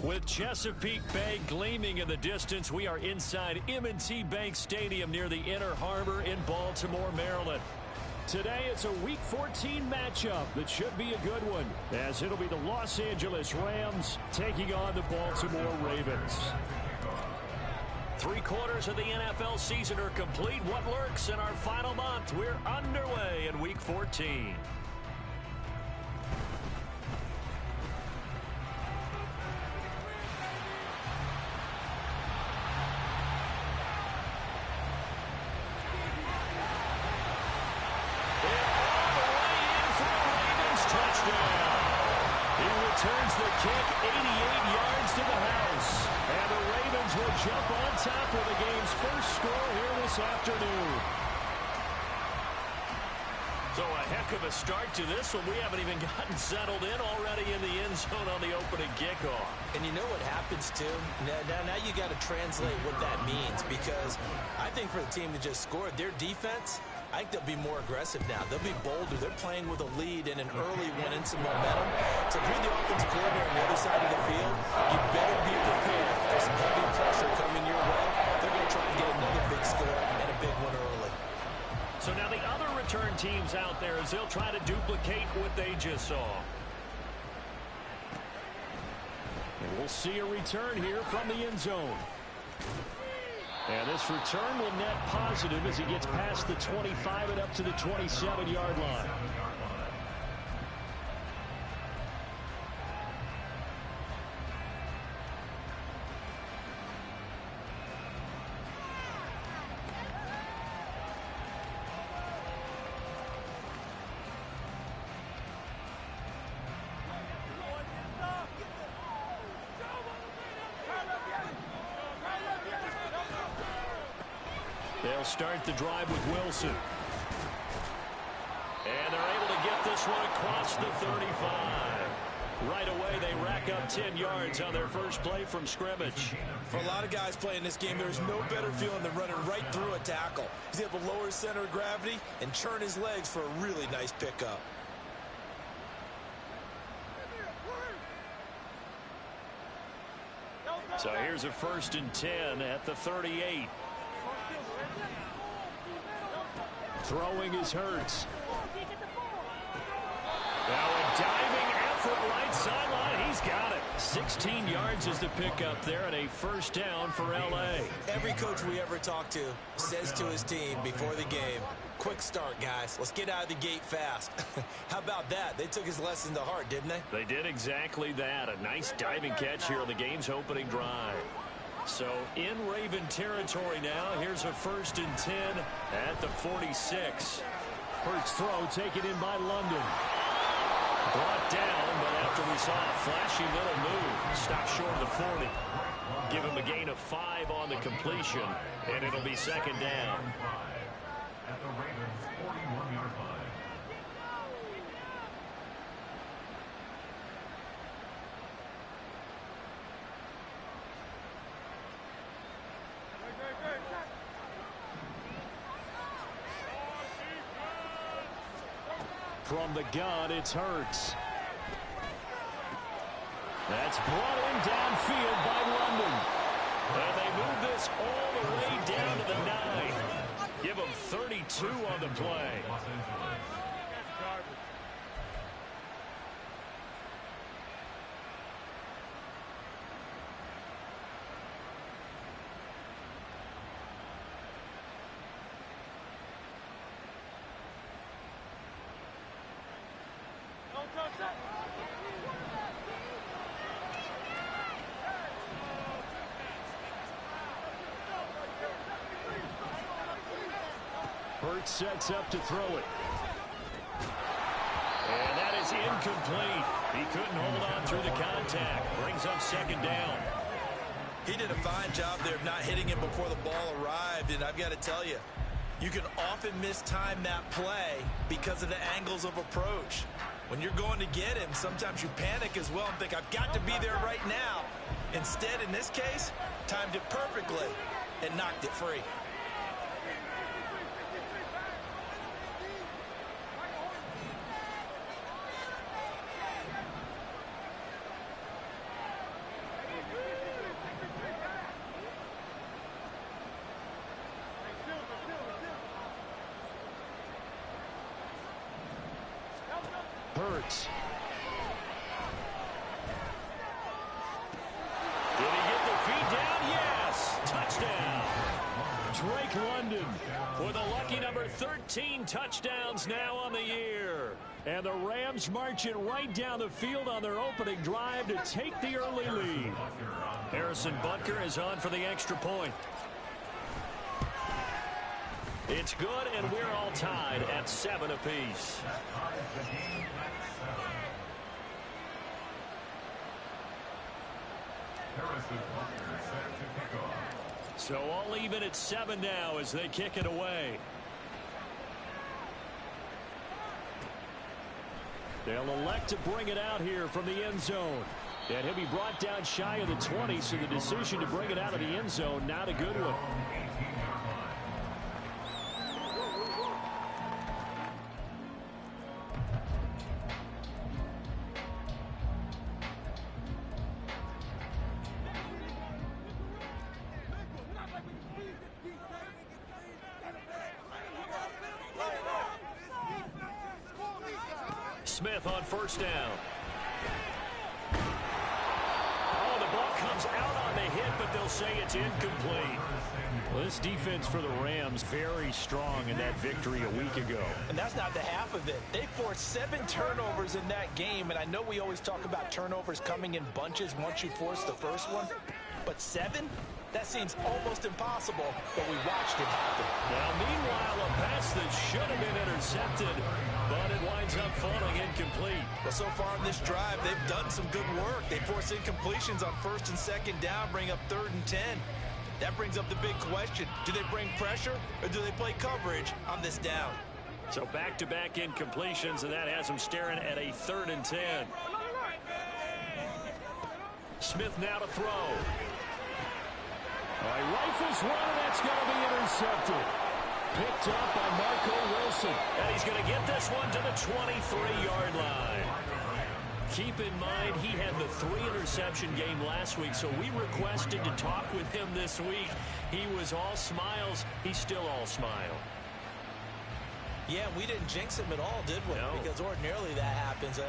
With Chesapeake Bay gleaming in the distance, we are inside M&T Bank Stadium near the Inner Harbor in Baltimore, Maryland. Today, it's a Week 14 matchup that should be a good one, as it'll be the Los Angeles Rams taking on the Baltimore Ravens. 3/4 of the NFL season are complete. What lurks in our final month? We're underway in Week 14. Turns the kick 88 yards to the house. And the Ravens will jump on top of the game's first score here this afternoon. So a heck of a start to this one. We haven't even gotten settled in already in the end zone on the opening kickoff. And you know what happens, too? Now you got to translate what that means, because I think for the team that just scored, their defense, I think they'll be more aggressive now. They'll be bolder. They're playing with a lead and an early one and some momentum. So if you're the offensive coordinator on the other side of the field, you better be prepared. There's some heavy pressure coming your way. They're going to try and get another big score and a big one early. So now the other return teams out there as they'll try to duplicate what they just saw. And we'll see a return here from the end zone. And this return will net positive as he gets past the 25 and up to the 27-yard line. They'll start the drive with Wilson. And they're able to get this one across the 35. Right away, they rack up 10 yards on their first play from scrimmage. For a lot of guys playing this game, there's no better feeling than running right through a tackle. He's able to lower his center of gravity and churn his legs for a really nice pickup. So here's a 1st and 10 at the 38. Throwing is Hurts. Now a diving effort right sideline. He's got it. 16 yards is the pickup there and a 1st down for L.A. Every coach we ever talk to says to his team before the game, quick start, guys. Let's get out of the gate fast. How about that? They took his lesson to heart, didn't they? They did exactly that. A nice diving catch here on the game's opening drive. So in Raven territory now, here's a 1st and 10 at the 46. Hurts throw taken in by London. Brought down, but after we saw a flashy little move, stopped short of the 40. Give him a gain of 5 on the completion, and it'll be 2nd down. At the Ravens' 41-yard line. From the gun, it's Hurts. That's brought in downfield by London. And they move this all the way down to the 9. Give them 32 on the play. Hurts sets up to throw it. And that is incomplete. He couldn't hold on through the contact. Brings up 2nd down. He did a fine job there of not hitting him before the ball arrived, and I've got to tell you, you can often mistime that play because of the angles of approach. When you're going to get him, sometimes you panic as well and think, I've got to be there right now. Instead, in this case, timed it perfectly and knocked it free. starts. Did he get the feet down? Yes! Touchdown! Drake London with a lucky number 13 touchdowns now on the year. And the Rams march it right down the field on their opening drive to take the early lead. Harrison Butker is on for the extra point. It's good, and we're all tied at 7 apiece. So all even at 7 now as they kick it away. They'll elect to bring it out here from the end zone. And he'll be brought down shy of the 20, so the decision to bring it out of the end zone, not a good one. Smith on first down. Oh, the ball comes out on the hit, but they'll say it's incomplete. Well, this defense for the Rams very strong in that victory a week ago. And that's not the half of it. They forced 7 turnovers in that game, and I know we always talk about turnovers coming in bunches once you force the first one, but 7? That seems almost impossible, but we watched it happen. Now, meanwhile, a pass that should have been intercepted, but it winds up falling incomplete. Well, so far on this drive, they've done some good work. They force incompletions on first and second down, bring up 3rd and 10. That brings up the big question. Do they bring pressure, or do they play coverage on this down? So back-to-back incompletions, and that has them staring at a 3rd and 10. Smith now to throw. He rifles one, and that's going to be intercepted. Picked up by Marco Wilson. And he's going to get this one to the 23-yard line. Keep in mind, he had the 3-interception game last week, so we requested to talk with him this week. He was all smiles. He's still all smile. Yeah, we didn't jinx him at all, did we? No. Because ordinarily that happens.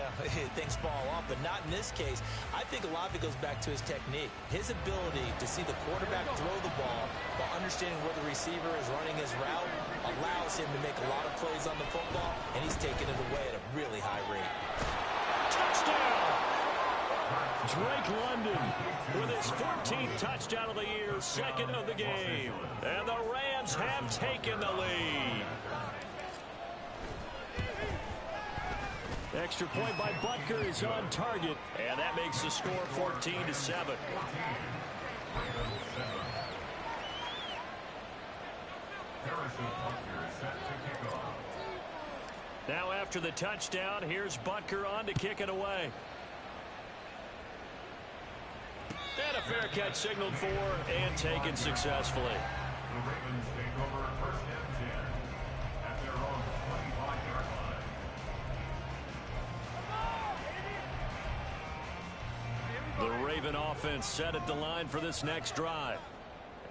Things fall off, but not in this case. I think a lot of it goes back to his technique. His ability to see the quarterback throw the ball while understanding where the receiver is running his route allows him to make a lot of plays on the football, and he's taking it away at a really high rate. Touchdown! Drake London with his 14th touchdown of the year, 2nd of the game. And the Rams have taken the lead. Extra point by Butker is on target, and that makes the score 14-7. Now after the touchdown, here's Butker on to kick it away. And a fair catch signaled for and taken successfully. The Ravens take over 1st and 10 at their own 25-yard line. The Raven offense set at the line for this next drive.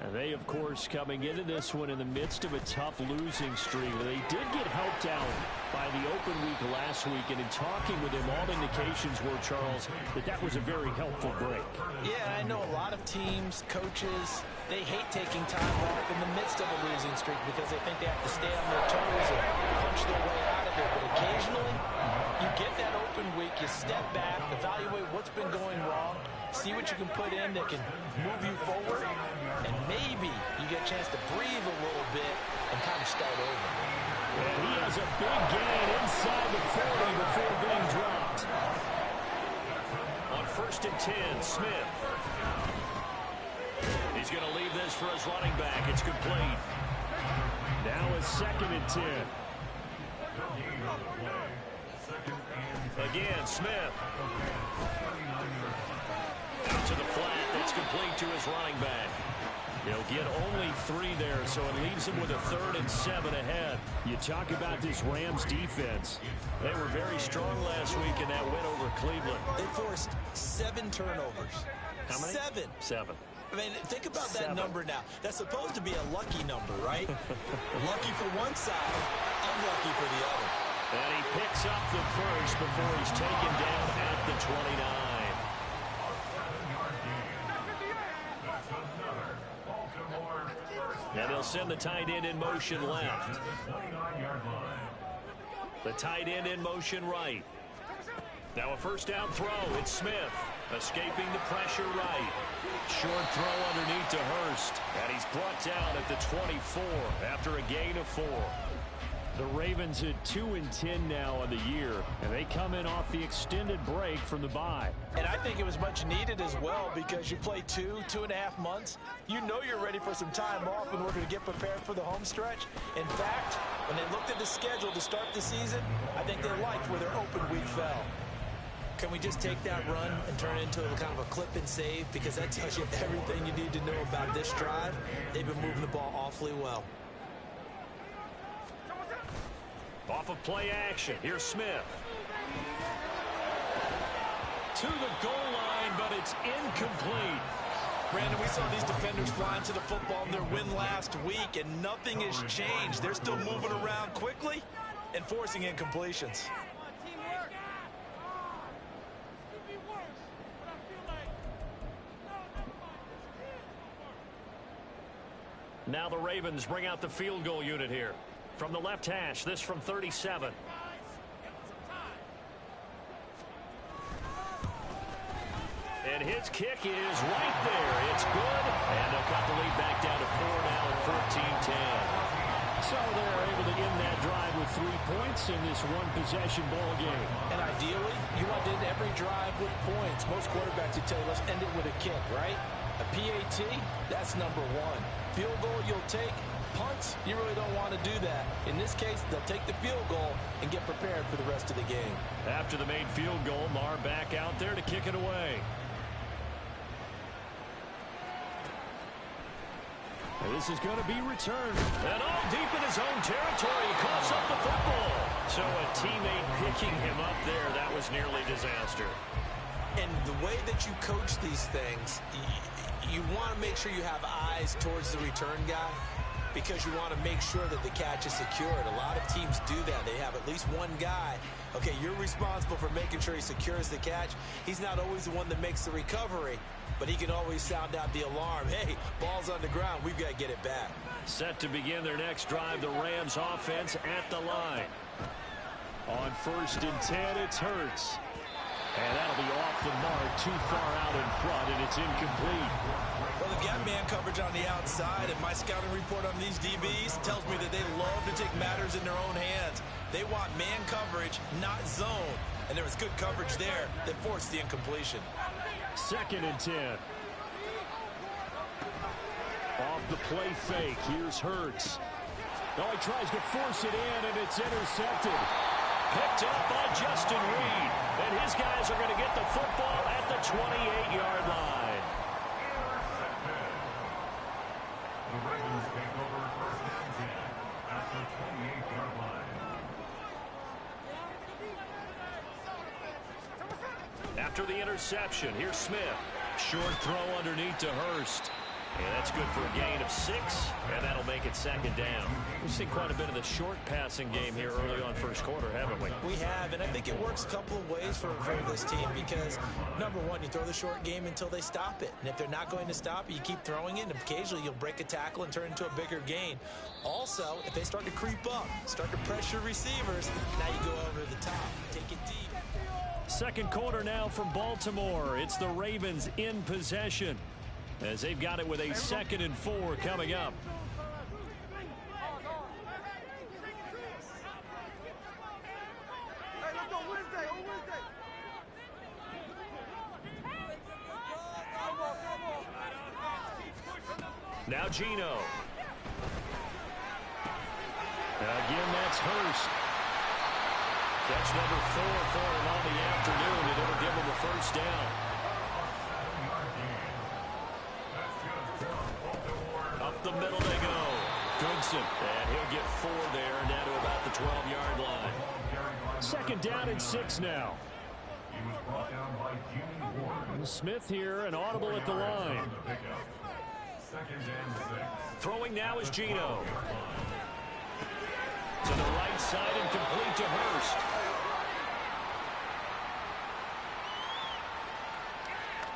And they, of course, coming into this one in the midst of a tough losing streak. They did get helped out by the open week last week, and in talking with him, all indications were, Charles, that was a very helpful break. Yeah, I know a lot of teams, coaches, they hate taking time off in the midst of a losing streak because they think they have to stay on their toes and punch their way out of it. But occasionally, you get that open week, you step back, evaluate what's been going wrong, see what you can put in that can move you forward, and maybe you get a chance to breathe a little bit and kind of start over. And he has a big gain inside the 40 before being dropped. On 1st and 10, Smith. He's going to leave this for his running back. It's complete. Now a 2nd and 10. Again, Smith. Out to the flat. That's complete to his running back. He'll get only 3 there, so it leaves him with a 3rd and 7 ahead. You talk about this Rams defense. They were very strong last week in that win over Cleveland. They forced 7 turnovers. How many? 7. 7. I mean, think about that number now. That's supposed to be a lucky number, right? Lucky for one side, unlucky for the other. And he picks picks up the first before he's taken down at the 29. And they'll send the tight end in motion left. The tight end in motion right. Now a first down throw. It's Smith escaping the pressure right. Short throw underneath to Hurst. And he's brought down at the 24 after a gain of 4. The Ravens at 2-10 now on the year, and they come in off the extended break from the bye. And I think it was much needed as well, because you play 2.5 months. You know you're ready for some time off in order to get prepared for the home stretch. In fact, when they looked at the schedule to start the season, I think they liked where their open week fell. Can we just take that run and turn it into a kind of a clip and save? Because that tells you everything you need to know about this drive. They've been moving the ball awfully well. Off of play action, here's Smith. To the goal line, but it's incomplete. Brandon, we saw these defenders flying to the football in their win last week, and nothing has changed. They're still moving around quickly and forcing incompletions. Now the Ravens bring out the field goal unit here. From the left hash, this from 37. And his kick is right there. It's good. And they'll cut the lead back down to 4 now at 14-10. So they're able to end that drive with 3 points in this one-possession ball game. And ideally, you want to end every drive with points. Most quarterbacks would tell you, let's end it with a kick, right? A PAT, that's number 1. Field goal you'll take. Punts, you really don't want to do that. In this case, they'll take the field goal and get prepared for the rest of the game. After the made field goal, Marr back out there to kick it away. And this is going to be returned. And all deep in his own territory, he coughs up the football. So a teammate picking him up there, that was nearly disaster. And the way that you coach these things, you want to make sure you have eyes towards the return guy, because you want to make sure that the catch is secured. A lot of teams do that. They have at least one guy. Okay, you're responsible for making sure he secures the catch. He's not always the one that makes the recovery, but he can always sound out the alarm. Hey, ball's on the ground. We've got to get it back. Set to begin their next drive, the Rams offense at the line. On 1st and 10, it's Hurts. And that'll be off the mark, too far out in front, and it's incomplete. Well, they've got man coverage on the outside, and my scouting report on these DBs tells me that they love to take matters in their own hands. They want man coverage, not zone. And there was good coverage there that forced the incompletion. 2nd and 10. Off the play fake, here's Hurts. Oh, he tries to force it in, and it's intercepted. Picked up by Justin Reed. And his guys are going to get the football at the 28-yard line. The Ravens take over 1st and 10 at the 28-yard line. After the interception, here's Smith. Short throw underneath to Hurst. Yeah, that's good for a gain of 6, and that'll make it 2nd down. We've seen quite a bit of the short passing game here early on first quarter, haven't we? We have, and I think it works a couple of ways for this team, because, number one, you throw the short game until they stop it. And if they're not going to stop it, you keep throwing it, and occasionally you'll break a tackle and turn it into a bigger gain. Also, if they start to creep up, start to pressure receivers, now you go over the top, take it deep. 2nd quarter now from Baltimore. It's the Ravens in possession, as they've got it with a 2nd and 4 coming up. Now Gino. Again, that's Hurst. Catch number 4 for him on the afternoon, and it'll give him a 1st down. Up the middle they go. Goodson. And he'll get 4 there, down to about the 12-yard line. 2nd down and 6 now. He was brought down by Jimmy Ward. Smith here, an audible at the line. 2nd and 6. Throwing now is Gino. To the right side and complete to Hurst.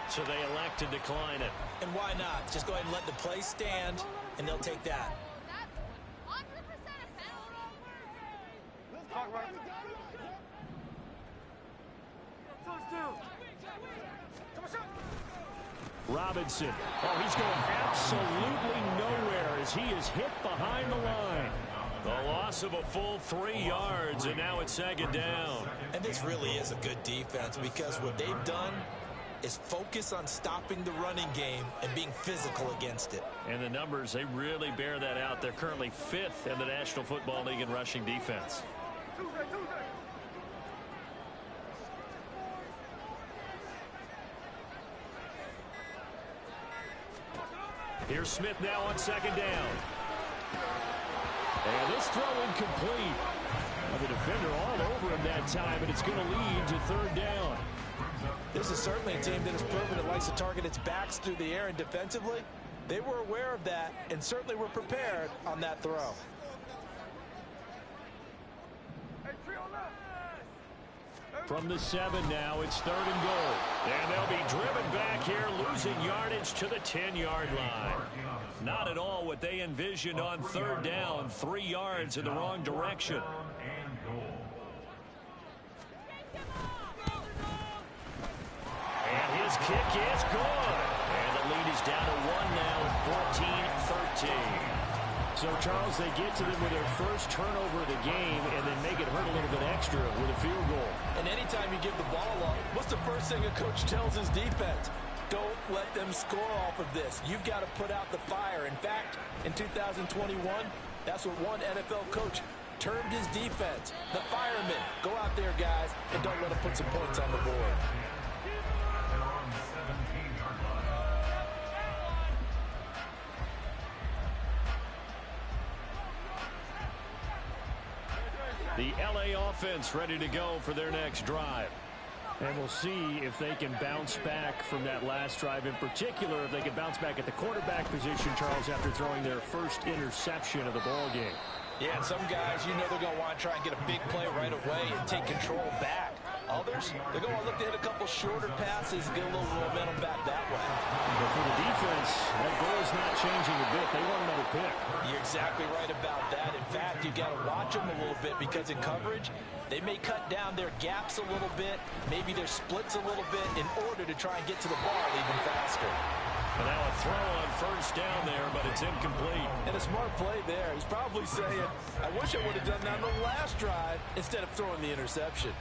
So they elect to decline it. And why not? Just go ahead and let the play stand, and they'll take that. Robinson. Oh, he's going absolutely nowhere as he is hit behind the line. The loss of a full 3 yards, and now it's second down. And this really is a good defense because what they've done is focus on stopping the running game and being physical against it. And the numbers, they really bear that out. They're currently 5th in the National Football League in rushing defense. Here's Smith now on second down. And this throw incomplete. The defender all over him that time, and it's going to lead to third down. This is certainly a team that has proven it likes to target its backs through the air, and defensively, they were aware of that and certainly were prepared on that throw. From the 7 now, it's 3rd and goal. And they'll be driven back here, losing yardage to the 10-yard line. Not at all what they envisioned on third down, 3 yards in the wrong direction. And his kick is good. And the lead is down to 1 now, 14-13. So, Charles, they get to them with their first turnover of the game and then make it hurt a little bit extra with a field goal. And anytime you give the ball up, what's the first thing a coach tells his defense? Don't let them score off of this. You've got to put out the fire. In fact, in 2021, that's what one NFL coach termed his defense. The firemen. Go out there, guys, and don't let them put some points on the board. The LA offense ready to go for their next drive. And we'll see if they can bounce back from that last drive. In particular, if they can bounce back at the quarterback position, Charles, after throwing their first interception of the ball game. Yeah, and some guys, you know they're going to want to try and get a big play right away and take control back. Others, they're going to look to hit a couple shorter passes, get a little momentum back that way. But for the defense, that goal is not changing a bit. They want another pick. You're exactly right about that. In fact, you've got to watch them a little bit because in coverage, they may cut down their gaps a little bit, maybe their splits a little bit in order to try and get to the ball even faster. And now a throw on first down there, but it's incomplete. And a smart play there. He's probably saying, I wish I would have done that on the last drive instead of throwing the interception.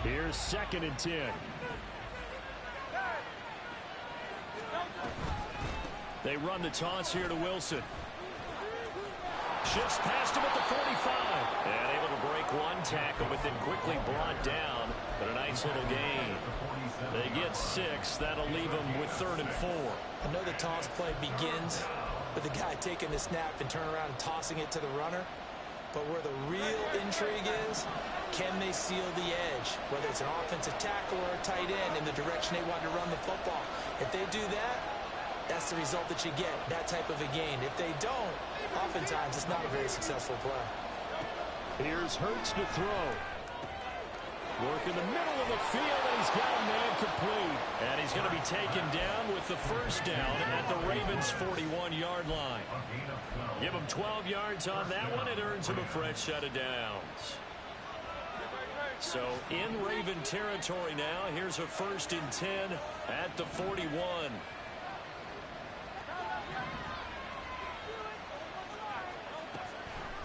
Here's 2nd and 10. They run the toss here to Wilson. Shifts past him at the 45. And able to break one tackle, but then quickly brought down. But a nice little gain. They get 6. That'll leave them with 3rd and 4. I know the toss play begins with the guy taking the snap and turning around and tossing it to the runner. But where the real intrigue is, can they seal the edge? Whether it's an offensive tackle or a tight end in the direction they want to run the football. If they do that, that's the result that you get, that type of a gain. If they don't, oftentimes it's not a very successful play. Here's Hurts to throw. Work in the middle of the field, and he's got a man complete. And he's going to be taken down with the first down at the Ravens' 41-yard line. Give him 12 yards on that one. It earns him a fresh set of downs. So in Raven territory now. Here's a 1st and 10 at the 41.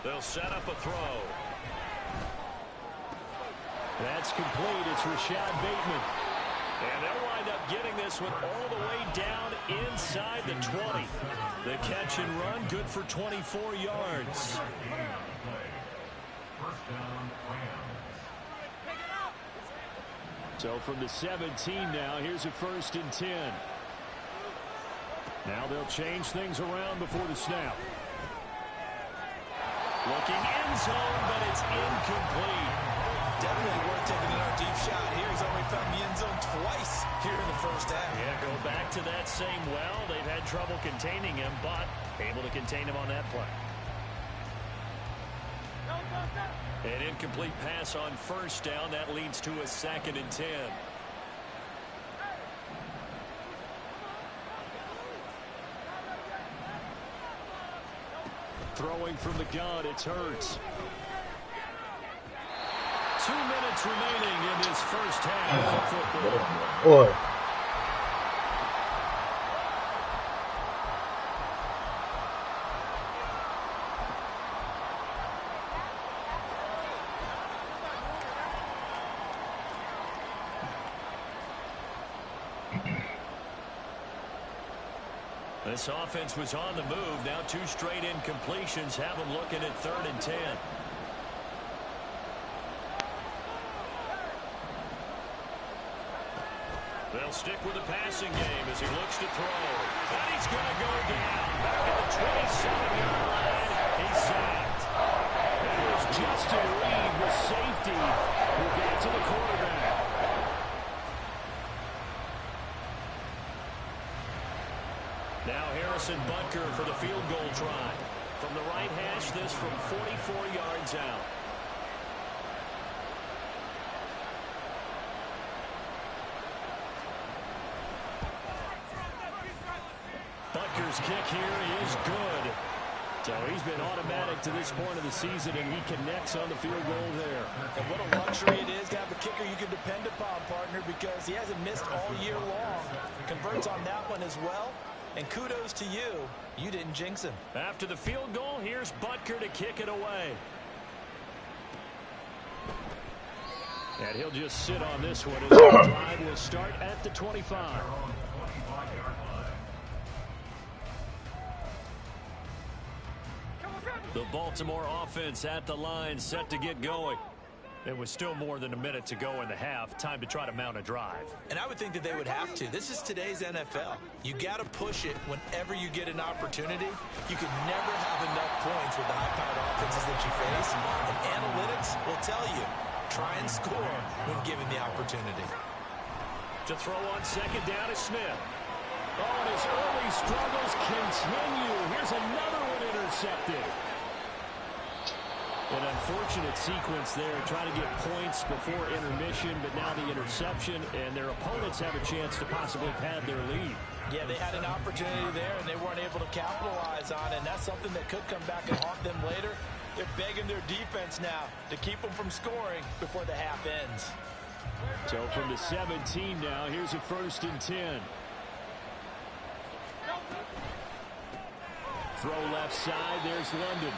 They'll set up a throw. That's complete. It's Rashad Bateman. And they'll wind up getting this one all the way down inside the 20. The catch and run, good for 24 yards. So from the 17 now, here's a 1st and 10. Now they'll change things around before the snap. Looking end zone, but it's incomplete. Definitely worth taking another deep shot here. He's only found the end zone twice here in the first half. Yeah, go back to that same well. They've had trouble containing him, but able to contain him on that play. An incomplete pass on first down. That leads to a 2nd and 10. Throwing from the gun, it's Hurts. 2 minutes remaining in this first half of football. Boy. This offense was on the move. Now 2 straight incompletions have them looking at 3rd and 10. They'll stick with the passing game as he looks to throw. And he's going to go down. Back at the 27-yard line. He's sacked. That was Justin Reed with safety who got to the quarterback. Now Harrison Butker for the field goal try. From the right hash, this from 44 yards out. Butker's kick here is good. So he's been automatic to this point of the season, and he connects on the field goal there. And what a luxury it is to have a kicker you can depend upon, partner, because he hasn't missed all year long. Converts on that one as well. And kudos to you. You didn't jinx him. After the field goal, here's Butker to kick it away. And he'll just sit on this one as the drive will start at the 25. The Baltimore offense at the line, set to get going. It was still more than a minute to go in the half. Time to try to mount a drive. And I would think that they would have to. This is today's NFL. You got to push it whenever you get an opportunity. You can never have enough points with the high-powered offenses that you face. And analytics will tell you, try and score when given the opportunity. To throw on 2nd down is Smith. Oh, and his early struggles continue. Here's another one intercepted. An unfortunate sequence there, trying to get points before intermission, but now the interception, and their opponents have a chance to possibly pad their lead. Yeah, they had an opportunity there, and they weren't able to capitalize on it, and that's something that could come back and haunt them later. They're begging their defense now to keep them from scoring before the half ends. So from the 17 now, here's a 1st and 10. Throw left side, there's London.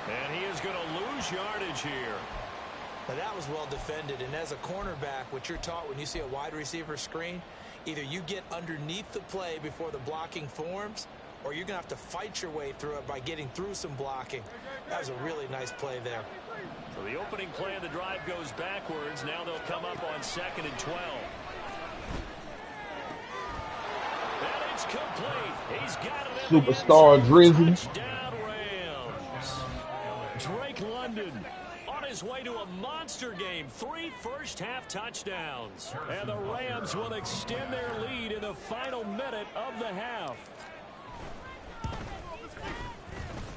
And he is going to lose yardage here. Now that was well defended, and as a cornerback, what you're taught when you see a wide receiver screen, either you get underneath the play before the blocking forms, or you're going to have to fight your way through it by getting through some blocking. That was a really nice play there. So the opening play of the drive goes backwards. Now they'll come up on 2nd and 12. And it's complete. He's got it. Superstar Drizzy. Touchdown Rams. Drake London on his way to a monster game. 3 first-half touchdowns. And the Rams will extend their lead in the final minute of the half.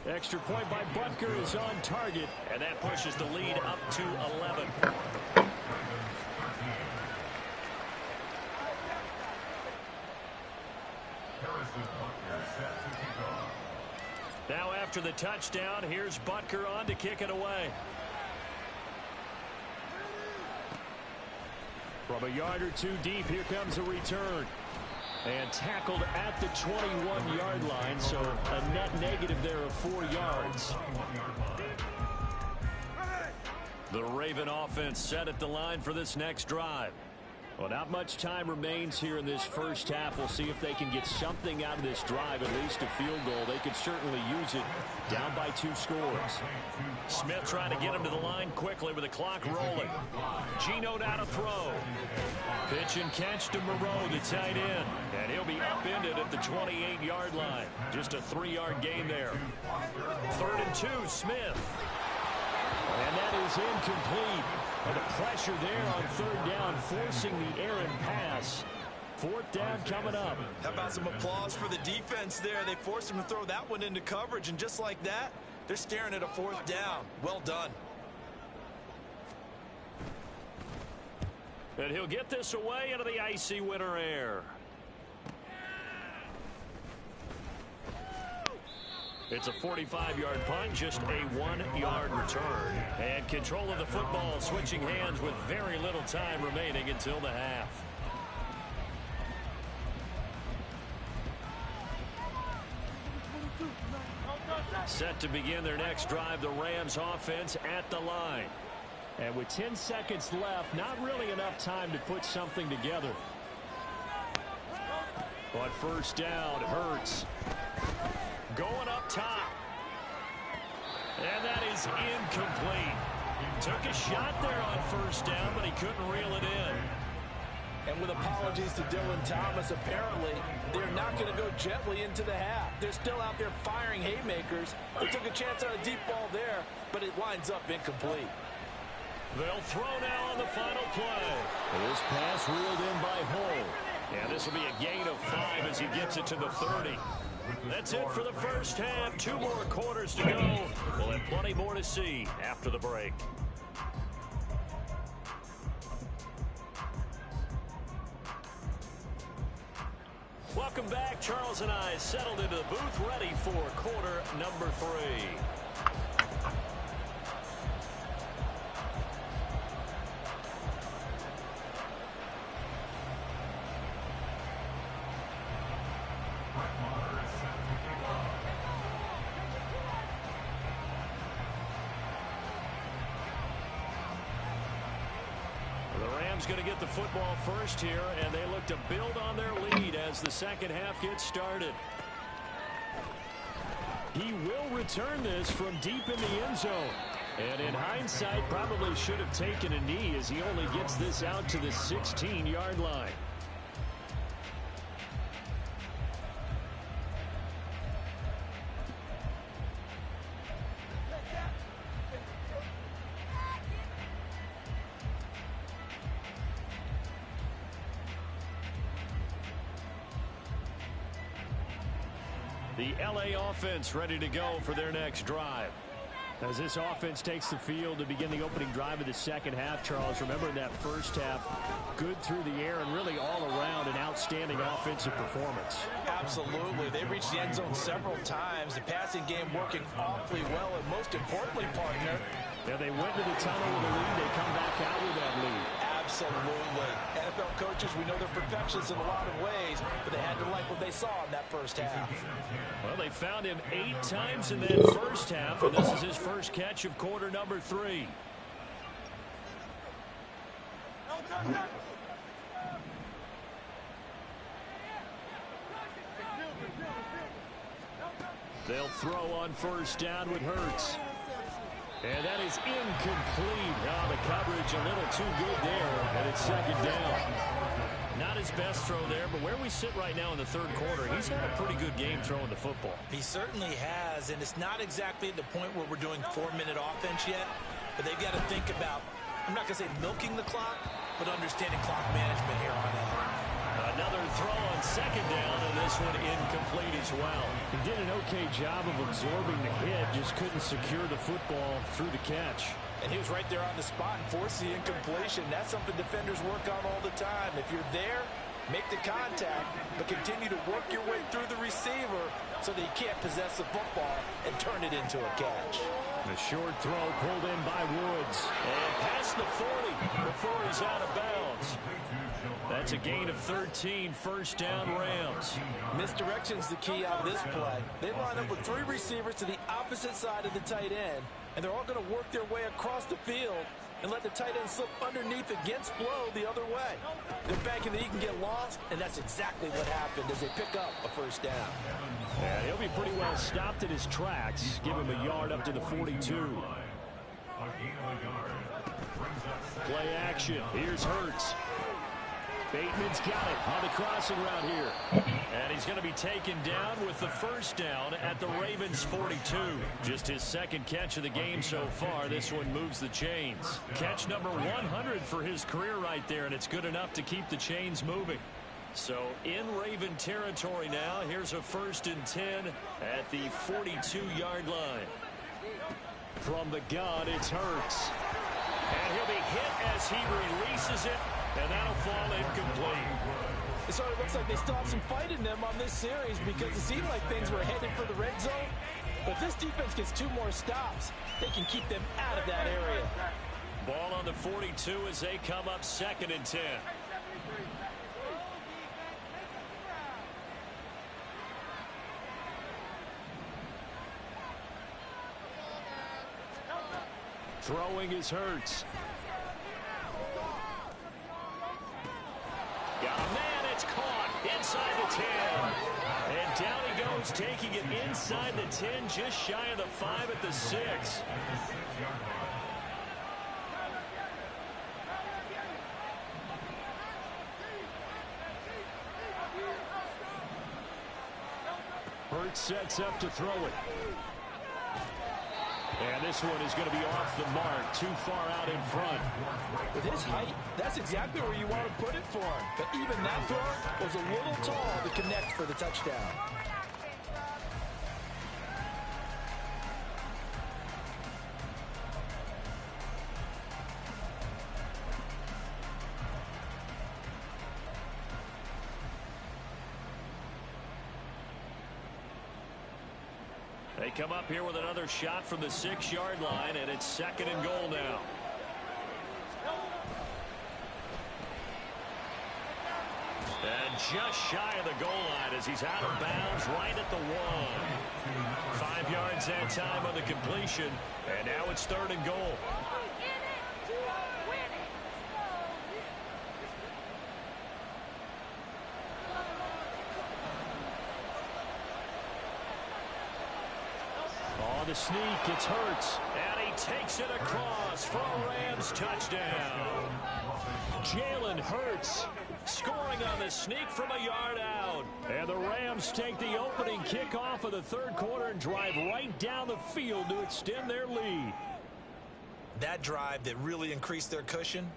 Extra point by Butker is on target, and that pushes the lead up to 11. Now after the touchdown, here's Butker on to kick it away. From a yard or 2 deep, here comes a return. And tackled at the 21-yard line, so a net negative there of 4 yards. The Raven offense set at the line for this next drive. Well, not much time remains here in this first half. We'll see if they can get something out of this drive, at least a field goal. They could certainly use it, down by 2 scores. Smith trying to get him to the line quickly with the clock rolling. Gino now to throw. Pitch and catch to Moreau, the tight end. And he'll be upended at the 28-yard line. Just a 3-yard gain there. 3rd and 2, Smith. And that is incomplete. And the pressure there on 3rd down, forcing the errant pass. 4th down coming up. How about some applause for the defense there? They forced him to throw that one into coverage, and just like that, they're staring at a 4th down. Well done. And he'll get this away into the icy winter air. It's a 45-yard punt, just a 1-yard return. And control of the football, switching hands with very little time remaining until the half. Set to begin their next drive, the Rams offense at the line. And with 10 seconds left, not really enough time to put something together. But first down, Hurts. Going up top. And that is incomplete. Took a shot there on first down, but he couldn't reel it in. And with apologies to Dylan Thomas, apparently they're not going to go gently into the half. They're still out there firing haymakers. They took a chance on a deep ball there, but it winds up incomplete. They'll throw now on the final play. This pass reeled in by Hull. And this will be a gain of 5 as he gets it to the 30. That's it for the first half. 2 more quarters to go. We'll have plenty more to see after the break. Welcome back. Charles and I settled into the booth, ready for quarter number 3. Going to get the football first here, and they look to build on their lead as the second half gets started. He will return this from deep in the end zone. And in hindsight, probably should have taken a knee as he only gets this out to the 16-yard line. The LA offense ready to go for their next drive. As this offense takes the field to begin the opening drive of the second half, Charles, remember in that first half, good through the air and really all around an outstanding offensive performance. Absolutely. They reached the end zone several times. The passing game working awfully well, and most importantly, partner, yeah, they went to the tunnel with a lead. They come back out with that lead. Absolutely. NFL coaches, we know they're perfectionists in a lot of ways, but they had to like what they saw in that first half. Well, they found him 8 times in that first half, and this is his first catch of quarter number 3. They'll throw on first down with Hurts. And that is incomplete. Oh, the coverage a little too good there, and it's second down. Not his best throw there, but where we sit right now in the third quarter, he's had a pretty good game throwing the football. He certainly has, and it's not exactly the point where we're doing 4-minute offense yet, but they've got to think about, I'm not going to say milking the clock, but understanding clock management here on out. Another throw on second down, and this one incomplete as well. He did an okay job of absorbing the hit, just couldn't secure the football through the catch. And he was right there on the spot and forced the incompletion. That's something defenders work on all the time. If you're there, make the contact, but continue to work your way through the receiver so that you can't possess the football and turn it into a catch. The short throw pulled in by Woods. And past the 40 before he's out of bounds. That's a gain of 13, first down Rams. Misdirection's the key on this play. They line up with 3 receivers to the opposite side of the tight end, and they're all going to work their way across the field and let the tight end slip underneath against flow the other way. They're banking that he can get lost, and that's exactly what happened as they pick up a first down. Yeah, he'll be pretty well stopped in his tracks. Give him a yard up to the 42. Play action. Here's Hurts. Bateman's got it on the crossing route here. And he's going to be taken down with the first down at the Ravens' 42. Just his second catch of the game so far. This one moves the chains. Catch number 100 for his career right there, and it's good enough to keep the chains moving. So in Raven territory now, here's a first and 10 at the 42-yard line. From the gun, it's Hurts. And he'll be hit as he releases it. And that'll fall incomplete. It sort of looks like they still have some fight in them on this series because it seemed like things were headed for the red zone. But this defense gets 2 more stops. They can keep them out of that area. Ball on the 42 as they come up 2nd and 10. Throwing is Hurts. Got a man, it's caught inside the 10. And down he goes, taking it inside the 10, just shy of the 5 at the 6. Hurts sets up to throw it. And this one is going to be off the mark, too far out in front. With his height, that's exactly where you want to put it for him. But even that throw was a little tall to connect for the touchdown. They come up here with another shot from the 6-yard line, and it's 2nd and goal now. And just shy of the goal line as he's out of bounds right at the 1. 5 yards that time on the completion, and now it's 3rd and goal. On the sneak, it's Hurts, and he takes it across for a Rams touchdown. Jalen Hurts scoring on the sneak from a yard out. And the Rams take the opening kickoff of the 3rd quarter and drive right down the field to extend their lead. That drive that really increased their cushion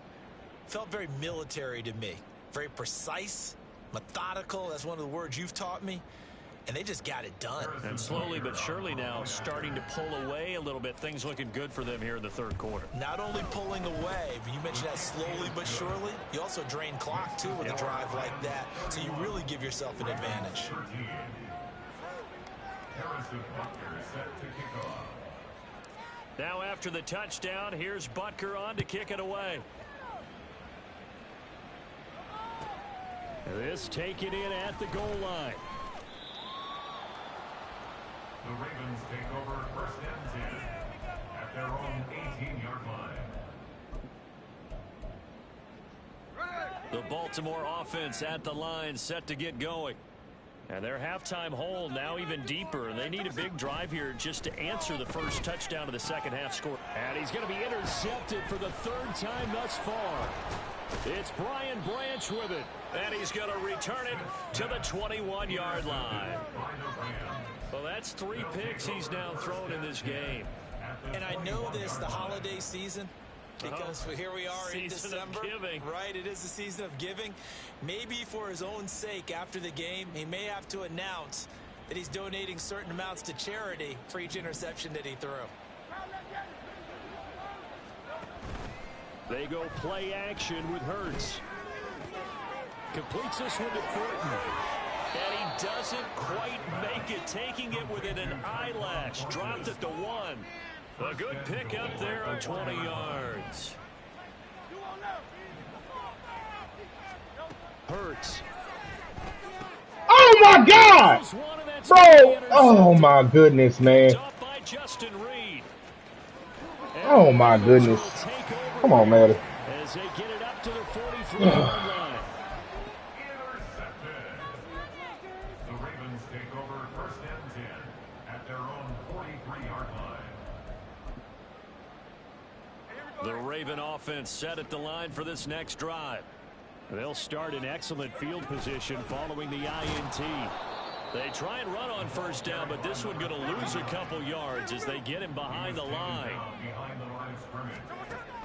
felt very military to me. Very precise, methodical. That's one of the words you've taught me. And they just got it done. And slowly but surely now starting to pull away a little bit. Things looking good for them here in the 3rd quarter. Not only pulling away, but you mentioned that slowly but surely. You also drain clock, too, with a drive like that. So you really give yourself an advantage. Now after the touchdown, here's Butker on to kick it away. This taken in at the goal line. The Ravens take over 1st and 10 at their own 18-yard line. The Baltimore offense at the line set to get going. And their halftime hole now even deeper. And they need a big drive here just to answer the first touchdown of the 2nd half score. And he's going to be intercepted for the 3rd time thus far. It's Brian Branch with it. And he's going to return it to the 21-yard line. Well, that's 3 picks he's now thrown in this game. And I know this, the holiday season, because here we are in December. Right, it is the season of giving. Maybe for his own sake after the game, he may have to announce that he's donating certain amounts to charity for each interception that he threw. They go play action with Hurts. Completes this one to Thornton. And he doesn't quite make it, taking it within an eyelash. Dropped at the 1. A good pick up there on 20 yards. Hurts. Oh, my God! Bro, oh, my goodness, man. Oh, my goodness. Come on, man. As they get it up to the 43-yard line. The Raven offense set at the line for this next drive. They'll start in excellent field position following the INT. They try and run on 1st down, but this one going to lose a couple yards as they get him behind the line.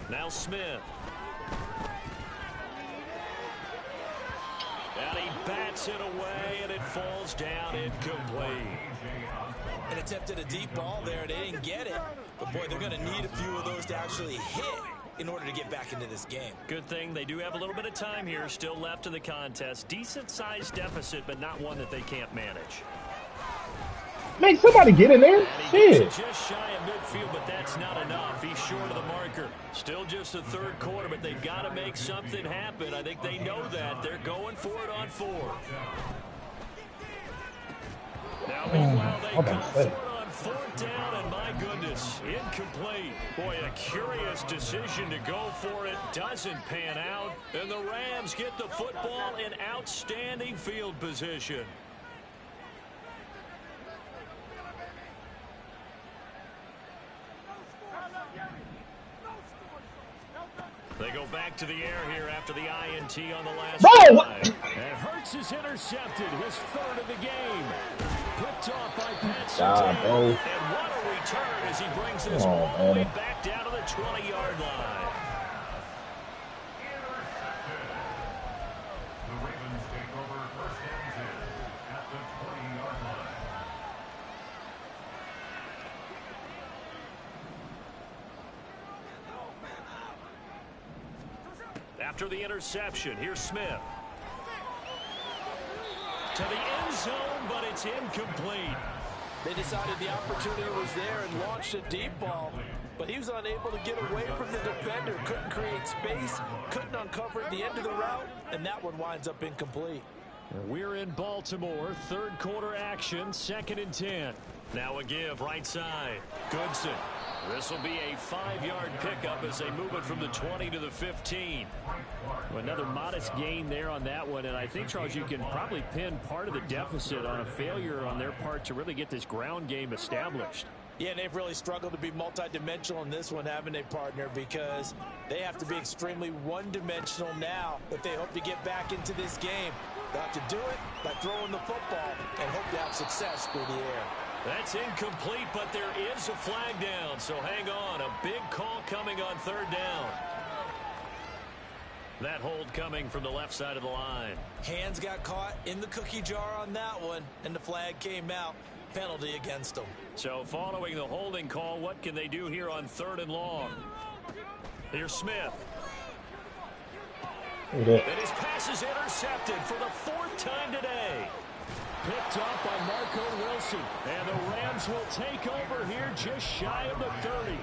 Now Smith. And he bats it away, and it falls down incomplete. And attempted a deep ball there. They didn't get it. But, boy, they're going to need a few of those to actually hit in order to get back into this game. Good thing they do have a little bit of time here still left in the contest. Decent-sized deficit, but not one that they can't manage. Make somebody get in there. Shit. Just shy of midfield, but that's not enough. He's short of the marker. Still just the third quarter, but they've got to make something happen. I think they know that. They're going for it on 4. Now, meanwhile, they go for it on 4th down, and my goodness, incomplete. Boy, a curious decision to go for it. Doesn't pan out, and the Rams get the football in outstanding field position. They go back to the air here after the INT on the last drive. And Hurts is intercepted, his 3rd of the game. Picked off by Pat Surtain. And what a return as he brings this all the way back down to the 20-yard line. The Ravens take over 1st and 10 at the 20-yard line. After the interception, here's Smith. To the end zone, but it's incomplete. They decided the opportunity was there and launched a deep ball, but he was unable to get away from the defender, couldn't create space, couldn't uncover at the end of the route, and that one winds up incomplete. We're in Baltimore, 3rd quarter action, 2nd and 10. Now a give, right side. Goodson. This will be a 5-yard pickup as they move it from the 20 to the 15. Another modest gain there on that one, and I think, Charles, you can probably pin part of the deficit on a failure on their part to really get this ground game established. Yeah, and they've really struggled to be multidimensional in this one, haven't they, partner? Because they have to be extremely one-dimensional now if they hope to get back into this game. They'll have to do it by throwing the football and hope to have success through the air. That's incomplete, but there is a flag down, so hang on. A big call coming on 3rd down. That hold coming from the left side of the line. Hands got caught in the cookie jar on that one, and the flag came out. Penalty against them. So following the holding call, what can they do here on 3rd and long? Here's Smith. And his pass is intercepted for the 4th time today. Picked up by Marco Wilson. And the Rams will take over here just shy of the 30.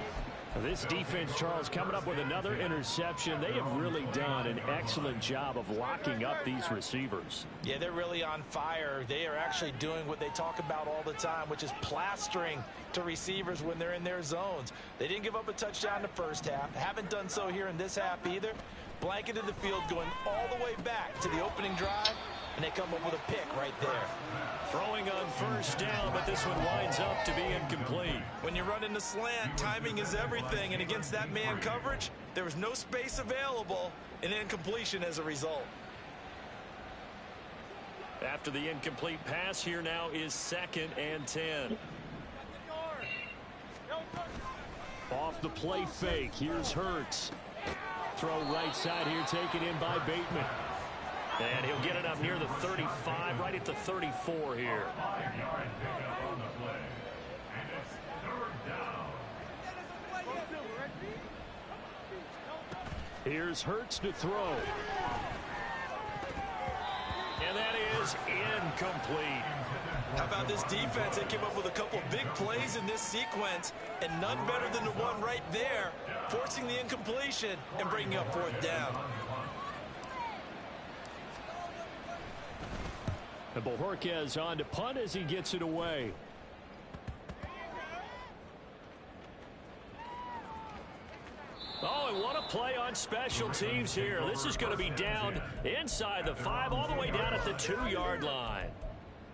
This defense, Charles, coming up with another interception. They have really done an excellent job of locking up these receivers. Yeah, they're really on fire. They are actually doing what they talk about all the time, which is plastering to receivers when they're in their zones. They didn't give up a touchdown in the first half. Haven't done so here in this half either. Blanketed the field going all the way back to the opening drive, and they come up with a pick right there. Throwing on 1st down, but this one winds up to be incomplete. When you run in the slant, timing is everything, and against that man coverage, there was no space available, and incompletion as a result. After the incomplete pass, here now is 2nd and 10. Off the play fake, here's Hurts. Throw right side here, taken in by Bateman. And he'll get it up near the 35, right at the 34 here. 5-yard pickup on the play. And it's 3rd down. Here's Hurts to throw. And that is incomplete. How about this defense? They came up with a couple big plays in this sequence, and none better than the one right there, forcing the incompletion and bringing up 4th down. And Bojorquez on to punt as he gets it away. Oh, and what a play on special teams here. This is going to be down inside the 5, all the way down at the 2-yard line.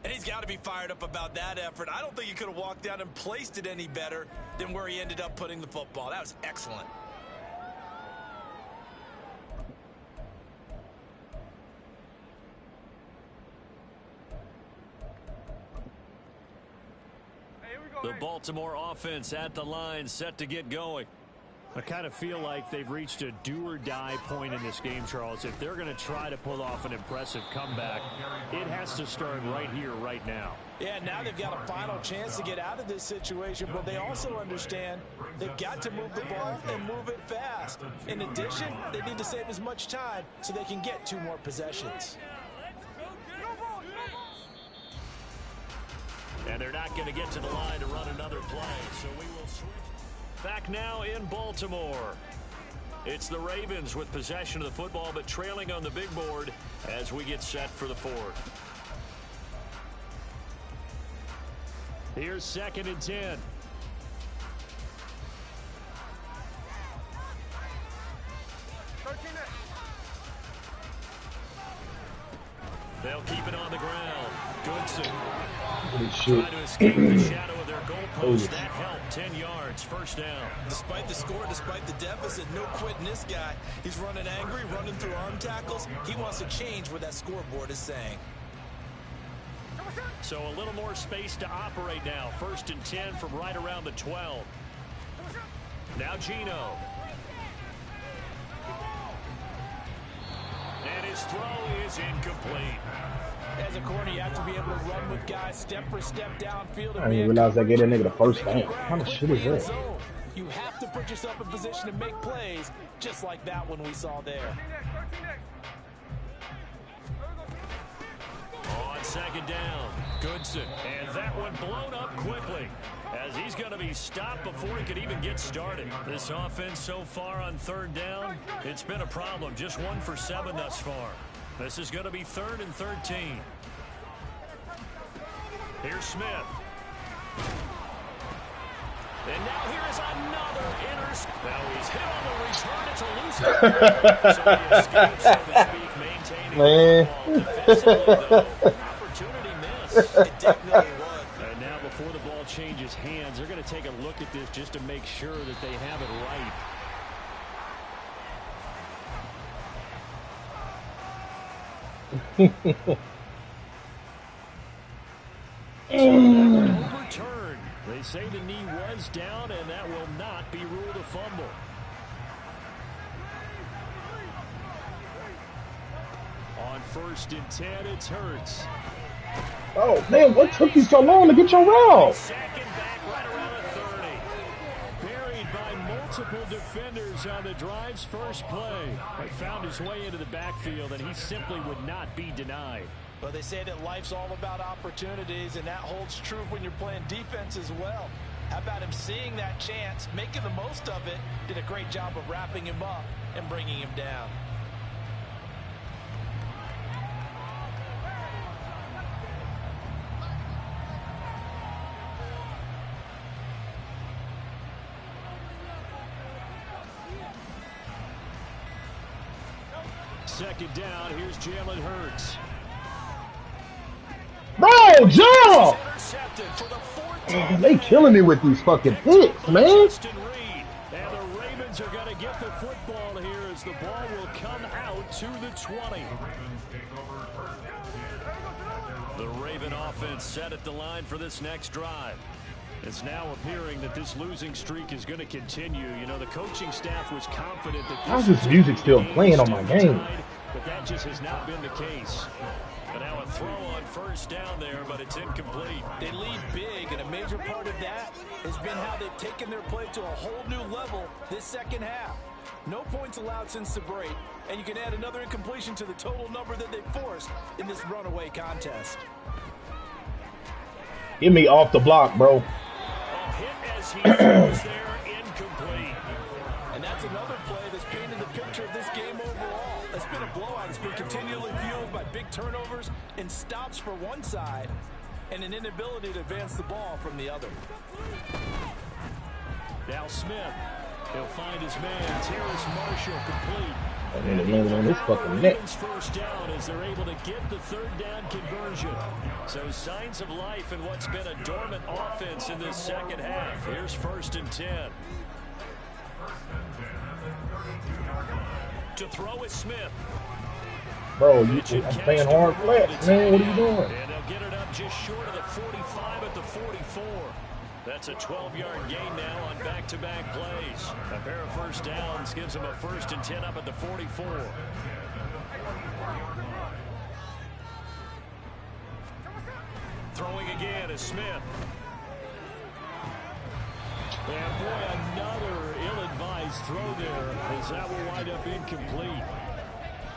And he's got to be fired up about that effort. I don't think he could have walked down and placed it any better than where he ended up putting the football. That was excellent. The Baltimore offense at the line, set to get going. I kind of feel like they've reached a do-or-die point in this game, Charles. If they're going to try to pull off an impressive comeback, it has to start right here, right now. Yeah, now they've got a final chance to get out of this situation, but they also understand they've got to move the ball and move it fast. In addition, they need to save as much time so they can get 2 more possessions. And they're not going to get to the line to run another play, so we will switch. Back now in Baltimore. It's the Ravens with possession of the football, but trailing on the big board as we get set for the 4th. Here's 2nd and 10. They'll keep it on the ground. Goodson trying to escape the shadow of their goalpost. That helped. 10 yards, 1st down. Despite the score, despite the deficit, no quitting this guy. He's running angry, running through arm tackles. He wants to change what that scoreboard is saying. So a little more space to operate now. 1st and 10 from right around the 12. Now Gino. And his throw is incomplete. As a corner, you have to be able to run with guys step for step downfield. I didn't realize I gave that nigga the first down. What kind of shit is that? You have to put yourself in position to make plays, just like that one we saw there. On 2nd down, Goodson. And that one blown up quickly, as he's going to be stopped before he could even get started. This offense so far on 3rd down, it's been a problem. Just 1 for 7 thus far. This is going to be 3rd and 13. Here's Smith. And now here is another interception. Now he's hit on the return. It's a loose. So he escapes, so to speak, maintaining the ball. Defensively, though, opportunity miss. It definitely was. And now before the ball changes hands, they're going to take a look at this just to make sure that they have it right. Overturned. They say the knee was down, and that will not be ruled a fumble. On 1st and 10, it's Hurts. Oh, man, what took you so long to get your route? Second back right around the 30. Buried by multiple defenders on the drive's first play. He found his way into the backfield, and he simply would not be denied. Well, they say that life's all about opportunities, and that holds true when you're playing defense as well. How about him seeing that chance, making the most of it, did a great job of wrapping him up and bringing him down. Second down, here's Jalen Hurts. Bro, jump! They killing me with these fucking picks, man. And the Ravens are going to get the football here as the ball will come out to the 20. The Raven offense set at the line for this next drive. It's now appearing that this losing streak is going to continue. You know, the coaching staff was confident that how's this music still playing on my game? But that just has not been the case. And now a throw on 1st down there, but it's incomplete. They lead big, and a major part of that has been how they've taken their play to a whole new level this second half. No points allowed since the break, and you can add another incompletion to the total number that they forced in this runaway contest. Get me off the block, bro. A hit as he throws there, incomplete. And that's another play that's painted the picture of this game overall. It's been a blowout. It's been continually fueled by big turnovers and stops for one side and an inability to advance the ball from the other. Now Smith. He'll find his man, Terrace Marshall, complete. And then landed on this fucking neck. First down as they're able to get the 3rd down conversion. So signs of life in what's been a dormant offense in this second half. Here's 1st and 10. To throw is Smith. Bro, I'm playing hard flats, man. What are you doing? And they'll get it up just short of the 45 at the 44. That's a 12-yard gain now on back back-to-back plays. A pair of first downs gives him a 1st and 10 up at the 44. Throwing again is Smith. And boy, another ill-advised throw there, as that will wind up incomplete.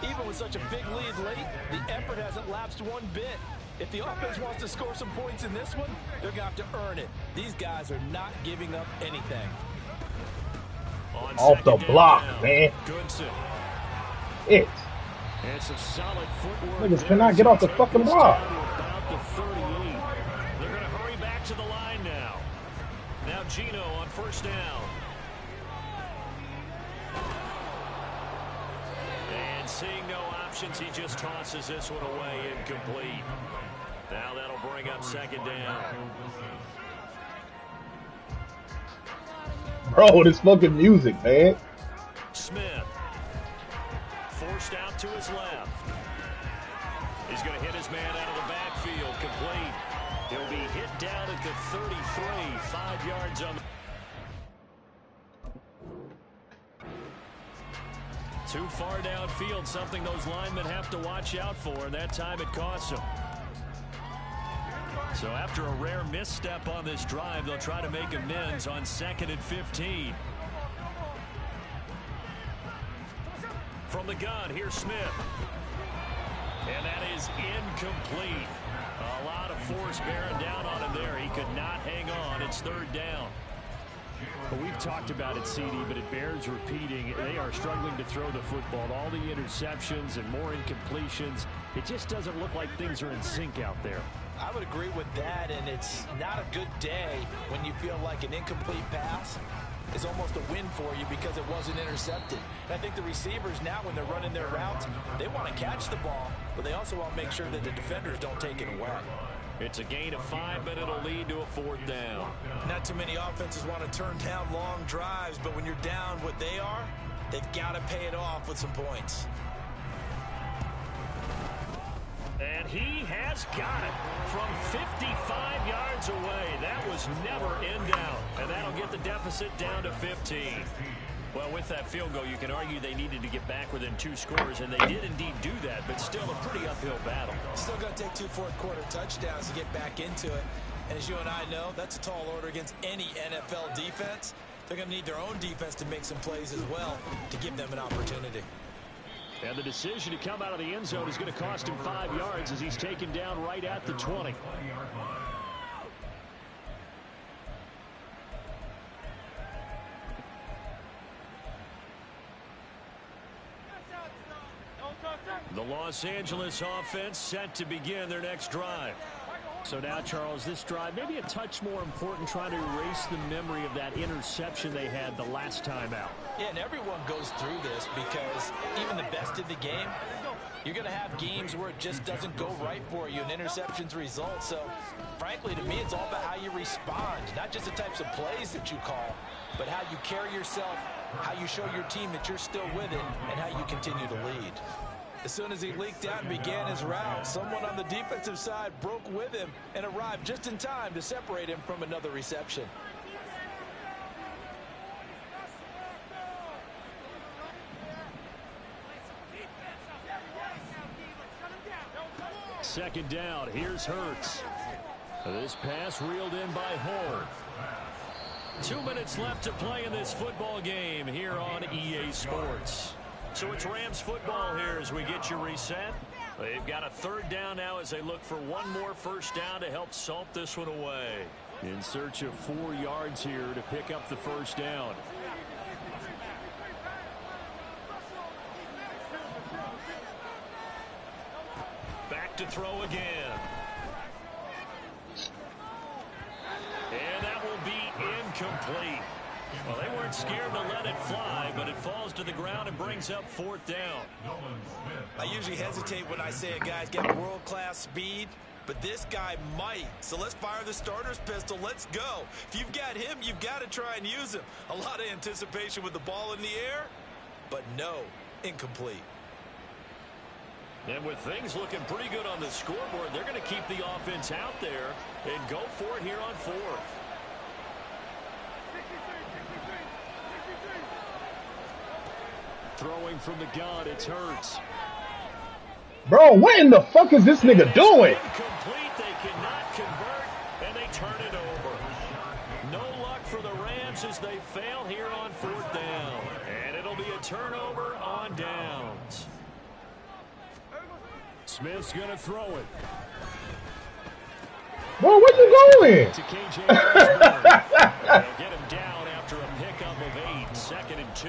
Even with such a big lead late, the effort hasn't lapsed one bit. If the offense wants to score some points in this one, they're going to have to earn it. These guys are not giving up anything. Off the block, man. Goodson. It's a solid footwork. niggas cannot get off the fucking block. About the 38. They're going to hurry back to the line now. Now Gino on first down. And seeing no options, he just tosses this one away, incomplete. Now that'll bring up 2nd down. Bro, this fucking music, man. Smith. Forced out to his left. He's going to hit his man out of the backfield, complete. He'll be hit down at the 33, 5 yards on. Too far downfield, something those linemen have to watch out for, and that time it costs them. So after a rare misstep on this drive, they'll try to make amends on 2nd and 15. From the gun, here's Smith. And that is incomplete. A lot of force bearing down on him there. He could not hang on. It's 3rd down. Well, we've talked about it, CD, but it bears repeating. They are struggling to throw the football. All the interceptions and more incompletions. It just doesn't look like things are in sync out there. I would agree with that, and it's not a good day when you feel like an incomplete pass is almost a win for you because it wasn't intercepted. And I think the receivers now, when they're running their routes, they want to catch the ball, but they also want to make sure that the defenders don't take it away. It's a gain of 5, but it'll lead to a 4th down. Not too many offenses want to turn down long drives, but when you're down what they are, they've got to pay it off with some points. And he has got it from 55 yards away. That was never in doubt. And that'll get the deficit down to 15. Well, with that field goal, you can argue they needed to get back within 2 scores, and they did indeed do that, but still a pretty uphill battle. Still going to take 2 fourth-quarter touchdowns to get back into it. And as you and I know, that's a tall order against any NFL defense. They're going to need their own defense to make some plays as well to give them an opportunity. And the decision to come out of the end zone is going to cost him 5 yards as he's taken down right at the 20. The Los Angeles offense set to begin their next drive. So now, Charles, this drive maybe a touch more important, trying to erase the memory of that interception they had the last time out. Yeah, and everyone goes through this because even the best in the game, you're going to have games where it just doesn't go right for you and interceptions result. So, frankly, to me, it's all about how you respond, not just the types of plays that you call, but how you carry yourself, how you show your team that you're still with it, and how you continue to lead. As soon as he leaked out and began his route, someone on the defensive side broke with him and arrived just in time to separate him from another reception. Second down, here's Hurts. This pass reeled in by Horn. 2 minutes left to play in this football game here on EA Sports. So it's Rams football here as we get you reset. They've got a 3rd down now as they look for one more first down to help salt this one away. In search of 4 yards here to pick up the first down. Back to throw again. And that will be incomplete. Well, they weren't scared to let it fly, but it falls to the ground and brings up 4th down. I usually hesitate when I say a guy's got world-class speed, but this guy might. So let's fire the starter's pistol. Let's go. If you've got him, you've got to try and use him. A lot of anticipation with the ball in the air, but no, incomplete. And with things looking pretty good on the scoreboard, they're going to keep the offense out there and go for it here on 4th. Throwing from the gun, it's Hurts. Bro, what in the fuck is this nigga doing? Incomplete, they cannot convert, and they turn it over. No luck for the Rams as they fail here on 4th down. And it'll be a turnover on downs. Smith's going to throw it. Bro, where you going? To KJ They'll get him down after a pickup of 8, 2nd and 2.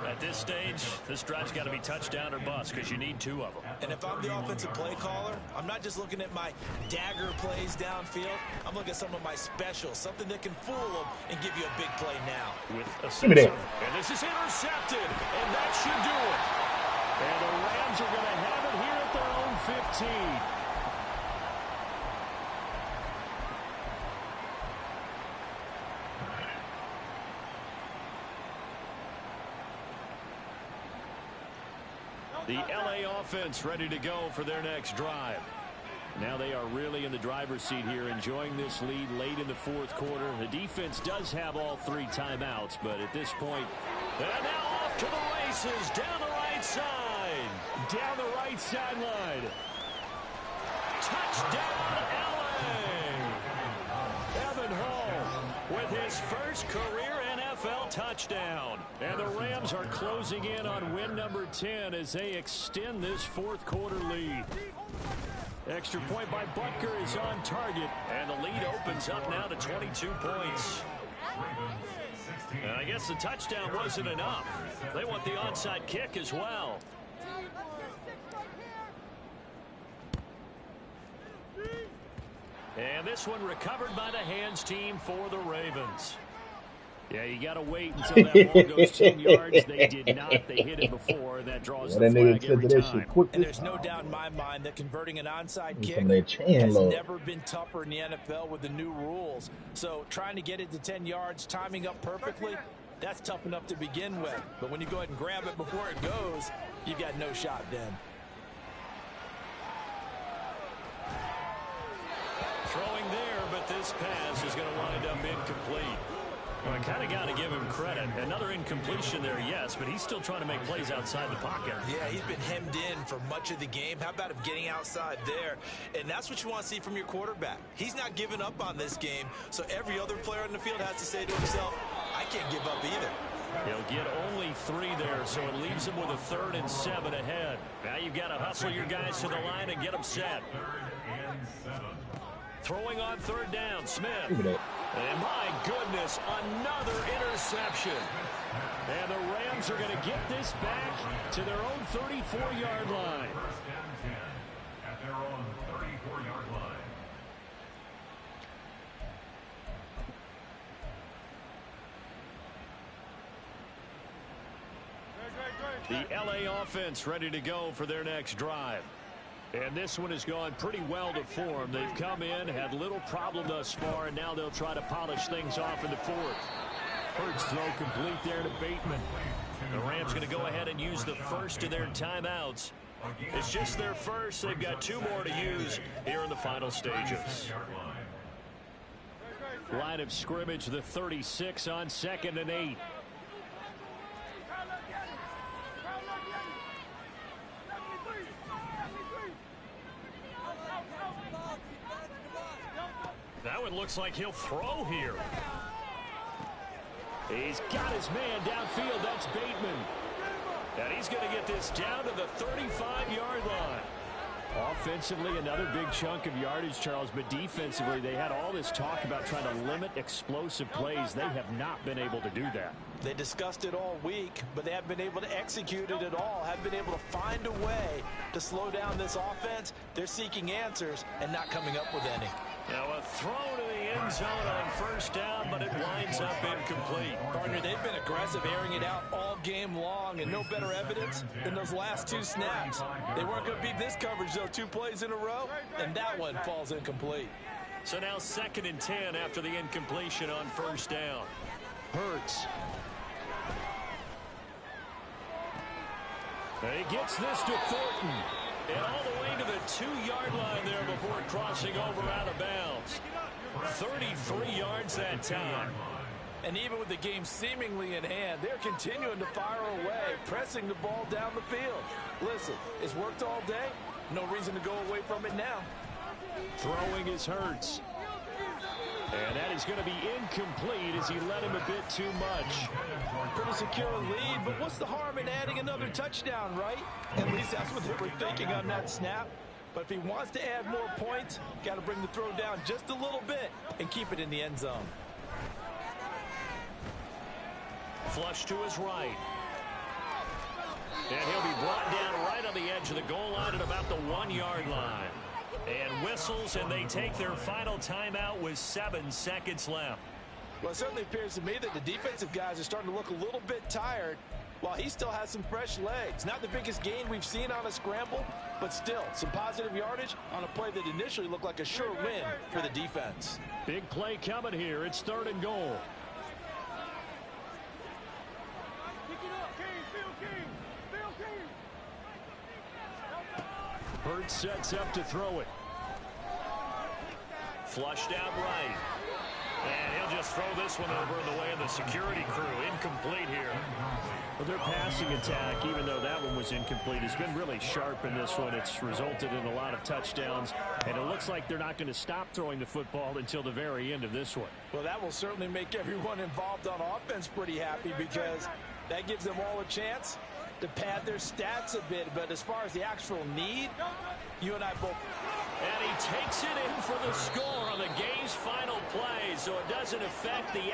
At this stage, this drive's got to be touchdown or bust because you need 2 of them. And if I'm the offensive play caller, I'm not just looking at my dagger plays downfield. I'm looking at some of my specials, something that can fool them and give you a big play now. With a Give me that. And this is intercepted, and that should do it. And the Rams are going to have it here at their own 15. The LA offense ready to go for their next drive. Now they are really in the driver's seat here, enjoying this lead late in the 4th quarter. The defense does have all 3 timeouts, but at this point, and now off to the races, down the right side. Down the right sideline. Touchdown, LA! Evan Hall with his first career NFL touchdown. And the Rams are closing in on win number 10 as they extend this 4th quarter lead. Extra point by Butker is on target, and the lead opens up now to 22 points. And I guess the touchdown wasn't enough. They want the onside kick as well. And this one recovered by the hands team for the Ravens. Yeah, you got to wait until that ball goes 10 yards. They did not. They hit it before, and that draws the flag every time. And there's no doubt in my mind that converting an onside kick has never been tougher in the NFL with the new rules. So trying to get it to 10 yards, timing up perfectly, that's tough enough to begin with. But when you go ahead and grab it before it goes, you've got no shot then. Throwing there, but this pass is going to wind up incomplete. Well, I kind of got to give him credit. Another incompletion there, yes, but he's still trying to make plays outside the pocket. Yeah, he's been hemmed in for much of the game. How about him getting outside there? And that's what you want to see from your quarterback. He's not giving up on this game, so every other player in the field has to say to himself, I can't give up either. He'll get only 3 there, so it leaves him with a 3rd and 7 ahead. Now you've got to hustle your guys to the line and get them set. Throwing on 3rd down, Smith. And my goodness, another interception. And the Rams are going to get this back to their own 34-yard line. At their own 34-yard line. The LA offense ready to go for their next drive. And this one has gone pretty well to form. They've come in, had little problem thus far, and now they'll try to polish things off in the 4th. Hurts throw complete there to Bateman. The Rams going to go ahead and use the first of their timeouts. It's just their first. They've got 2 more to use here in the final stages. Line of scrimmage, the 36 on 2nd and 8. That one looks like he'll throw here. He's got his man downfield. That's Bateman. And he's going to get this down to the 35-yard line. Offensively, another big chunk of yardage, Charles, but defensively, they had all this talk about trying to limit explosive plays. They have not been able to do that. They discussed it all week, but they haven't been able to execute it at all, haven't been able to find a way to slow down this offense. They're seeking answers and not coming up with any. Now a throw to the end zone on 1st down, but it winds up incomplete. Partner, they've been aggressive, airing it out all game long, and no better evidence than those last 2 snaps. They weren't going to beat this coverage, though, 2 plays in a row, and that one falls incomplete. So now 2nd and 10 after the incompletion on 1st down. Hurts. And he gets this to Thornton. And all the way to the 2-yard line there before crossing over out of bounds. 33 yards that time. And even with the game seemingly in hand, they're continuing to fire away, pressing the ball down the field. Listen, it's worked all day. No reason to go away from it now. Throwing is Hurts. And that is going to be incomplete as he led him a bit too much. Pretty secure lead, but what's the harm in adding another touchdown, right? At least that's what they were thinking on that snap. But if he wants to add more points, got to bring the throw down just a little bit and keep it in the end zone. Flush to his right. And he'll be brought down right on the edge of the goal line at about the 1-yard line. And whistles, and they take their final timeout with 7 seconds left. Well, it certainly appears to me that the defensive guys are starting to look a little bit tired while he still has some fresh legs. Not the biggest gain we've seen on a scramble, but still some positive yardage on a play that initially looked like a sure win for the defense. Big play coming here. It's 3rd and goal. Hurts sets up to throw it. Flushed out right. And he'll just throw this one over in the way of the security crew. Incomplete here. Well, their passing attack, even though that one was incomplete, has been really sharp in this one. It's resulted in a lot of touchdowns, and it looks like they're not going to stop throwing the football until the very end of this one. Well, that will certainly make everyone involved on offense pretty happy because that gives them all a chance to pad their stats a bit. But as far as the actual need, you and I both. And he takes it in for the score on the game's final play, so it doesn't affect the